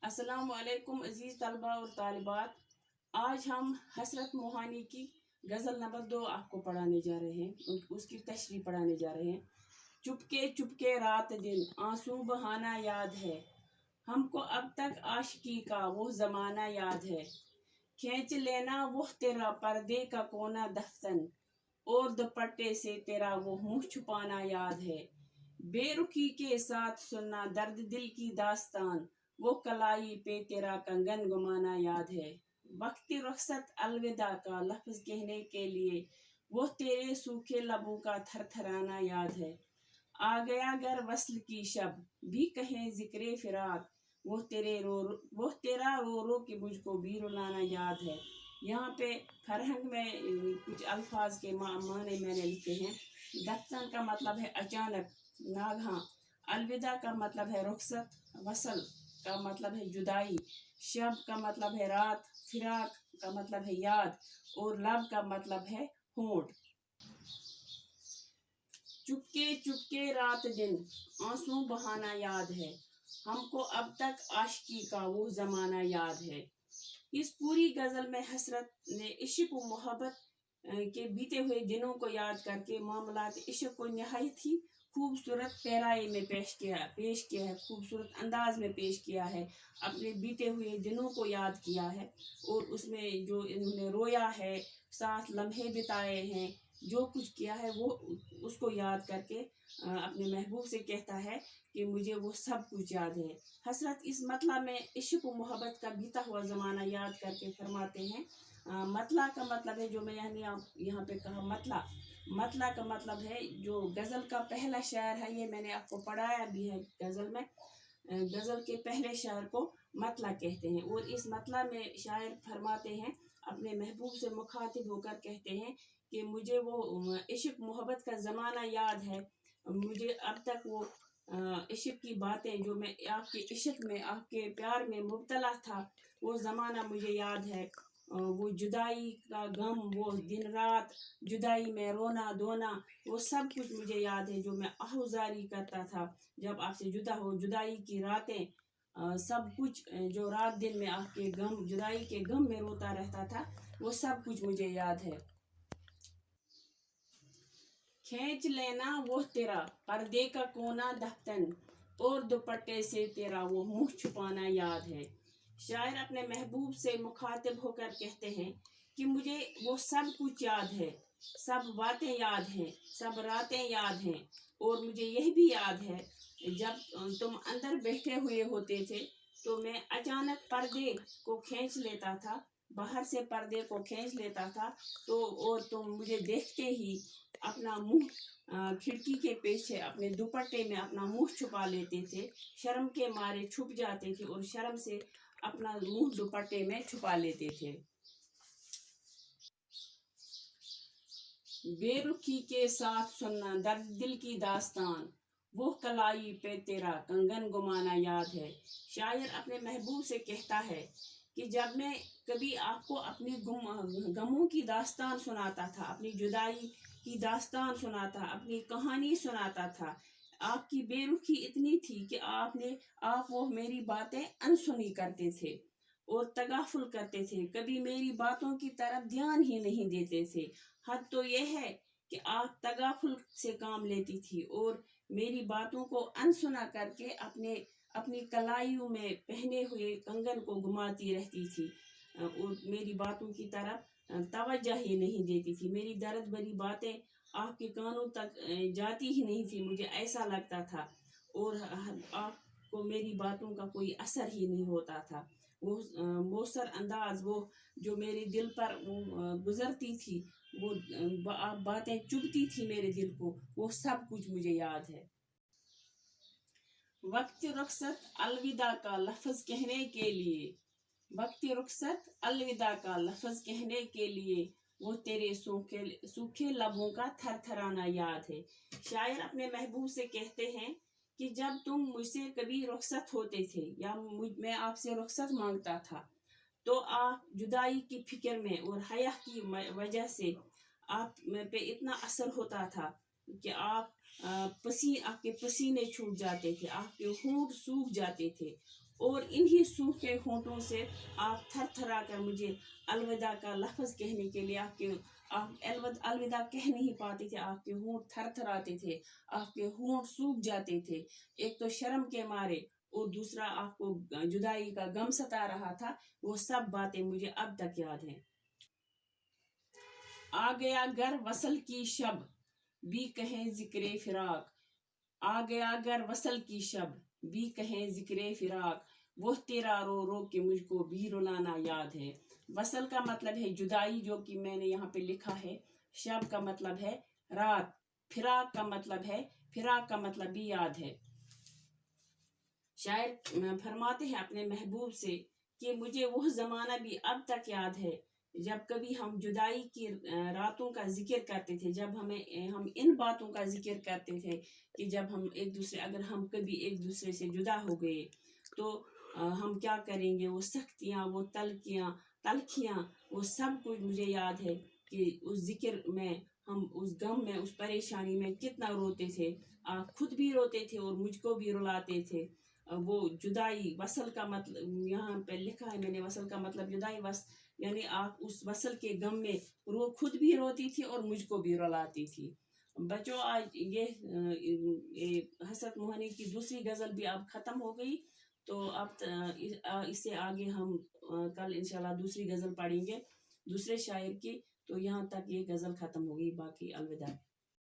अस्सलाम वालेकुम अजीज़ तलबा और तालिबात। आज हम हसरत मोहानी की गज़ल नंबर 2 आपको पढ़ाने जा रहे हैं, उसकी तशरीह पढ़ाने जा रहे हैं। चुपके चुपके रात दिन आंसू बहाना याद है, हमको अब तक आशिकी का वो ज़माना याद है। खींच लेना वो तेरा पर्दे का कोना दफ्तन, और दुपट्टे से तेरा वो मुंह छुपाना याद है। बेरुखी के साथ सुनना दर्द दिल की दास्तान, वो कलाई पे तेरा कंगन गुमाना याद है। वक्त रुखसत अलविदा का लफ्ज कहने के लिए वो तेरे सूखे लबों का थरथराना याद है। आ गया गर वस्ल की शब भी कहें जिक्रे फिराक, वो तेरा रो रो के मुझको भी रुलाना याद है। यहाँ पे फरहंग में कुछ अल्फाज के माने मैंने लिखे हैं। दफ्तन का मतलब है अचानक, नागहा। अलविदा का मतलब है रुखसत। वसल का मतलब है जुदाई। शब का मतलब है रात। फिराक का मतलब है याद। और लब का मतलब है होंठ। चुपके चुपके रात दिन आंसू बहाना याद है, हमको अब तक आशिकी का वो जमाना याद है। इस पूरी गजल में हसरत ने इश्क व मोहब्बत के बीते हुए दिनों को याद करके मामलात इश्क को निहायत ही खूबसूरत पैराए में पेश किया है, खूबसूरत अंदाज में पेश किया है। अपने बीते हुए दिनों को याद किया है और उसमें जो इन्होंने रोया है, साथ लम्हे बिताए हैं, जो कुछ किया है वो उसको याद करके अपने महबूब से कहता है कि मुझे वो सब कुछ याद है। हसरत इस मतला में इश्क व मोहब्बत का बीता हुआ ज़माना याद करके फरमाते हैं। मतला का मतलब है, जो मैं यहाँ पे कहा मतला का मतलब है जो गज़ल का पहला शायर है। ये मैंने आपको पढ़ाया भी है गज़ल में। गज़ल के पहले शायर को मतला कहते हैं। और इस मतला में शायर फरमाते हैं, अपने महबूब से मुखातिब होकर कहते हैं कि मुझे वो इश्क मोहब्बत का ज़माना याद है। मुझे अब तक वो इश्क की बातें, जो मैं आपके इश्क में, आपके प्यार में मुब्तला था, वो ज़माना मुझे याद है। वो जुदाई का गम, वो दिन रात जुदाई में रोना धोना, वो सब कुछ मुझे याद है। जो मैं आहुजारी करता था जब आपसे जुदा हो, जुदाई की रातें, सब कुछ जो रात दिन में आपके गम, जुदाई के गम में रोता रहता था, वो सब कुछ मुझे याद है। खींच लेना वो तेरा पर्दे का कोना दफ्तन, और दुपट्टे से तेरा वो मुंह छुपाना याद है। शायर अपने महबूब से मुखातिब होकर कहते हैं कि मुझे वो सब कुछ याद है, सब बातें याद हैं, सब रातें याद हैं। और मुझे यह भी याद है, जब तुम अंदर बैठे हुए होते थे तो मैं अचानक पर्दे को खींच लेता था, बाहर से पर्दे को खींच लेता था, तो और तुम मुझे देखते ही अपना मुंह खिड़की के पीछे अपने दुपट्टे में अपना मुंह छुपा लेते थे। शर्म के मारे छुप जाते थे और शर्म से अपना मुंह दुपट्टे में छुपा लेते थे। बेरुखी के साथ सुनना दर्द दिल की दास्तान, वो कलाई पे तेरा कंगन गुमाना याद है। शायर अपने महबूब से कहता है कि जब मैं कभी आपको अपनी गमों की दास्तान सुनाता था, अपनी जुदाई की दास्तान सुनाता, अपनी कहानी सुनाता था, आपकी बेरुखी इतनी थी कि आप वो मेरी बातें अनसुनी करते थे और तगाफुल करते थे, कभी मेरी बातों की तरफ ध्यान ही नहीं देते थे। हद तो यह है कि आप तगाफुल से काम लेती थी और मेरी बातों को अनसुना करके अपनी कलाइयों में पहने हुए कंगन को घुमाती रहती थी और मेरी बातों की तरफ तवज्जो ही नहीं देती थी। मेरी दर्द भरी बातें आपके कानों तक जाती ही नहीं थी, मुझे ऐसा लगता था, और आपको मेरी बातों का कोई असर ही नहीं होता था। वो मौसर अंदाज, वो जो मेरे दिल पर वो गुजरती थी, वो बातें चुभती थी मेरे दिल को, वो सब कुछ मुझे याद है। वक्त रुखसत अलविदा का लफ्ज कहने के लिए, वक्त रुखसत अलविदा का लफ्ज कहने के लिए वो तेरे सूखे लबों का थरथराना याद है। शायर अपने महबूब से कहते हैं कि जब तुम मुझसे कभी रुखसत होते थे या मैं आपसे रुखसत मांगता था, तो आप जुदाई की फिक्र में और हया की वजह से आप पे इतना असर होता था कि आपके पसीने छूट जाते थे, आपके होंठ सूख जाते थे اور انہی सूखे होठों से आप थर थरा कर मुझे अलविदा का लफ्ज़ कहने के लिए आप अलविदा कह नहीं पाते थे, आपके होंठ थर थर आते थे, आपके होंठ सूख जाते थे, एक तो शर्म के मारे और दूसरा आपको जुदाई का गम सता रहा था। वो सब बातें मुझे अब तक याद हैं। आ गया घर वसल की शब भी कहें जिक्रे फिराक, आ गया घर वसल की शब भी कहें जिक्रे फिराक, वो तेरा रो रो के मुझको भी रुलाना याद है। वसल का मतलब है जुदाई, जो कि मैंने यहाँ पे लिखा है। शब का मतलब है रात, फिराक का मतलब है, फिराक का मतलब भी याद है। शायर फरमाते हैं अपने महबूब से कि मुझे वो ज़माना भी अब तक याद है जब कभी हम जुदाई की रातों का जिक्र करते थे, जब हम इन बातों का जिक्र करते थे कि जब अगर हम कभी एक दूसरे से जुदा हो गए तो हम क्या करेंगे। वो सख्तियाँ, वो तलखियाँ, वो सब कुछ मुझे याद है कि उस जिक्र में हम उस गम में, उस परेशानी में कितना रोते थे। आप खुद भी रोते थे और मुझको भी रुलाते थे। वो जुदाई, वसल का मतलब यहाँ पे लिखा है मैंने, वसल का मतलब जुदाई, यानी आप उस वसल के गम में वो खुद भी रोती थी और मुझको भी रुलाती थी। बच्चों, आज ये हसरत मोहनी की दूसरी गज़ल भी अब ख़त्म हो गई, तो अब इससे आगे हम कल इंशाल्लाह दूसरी गज़ल पढ़ेंगे दूसरे शायर की। तो यहाँ तक ये गज़ल ख़त्म होगी, बाकी अलविदा।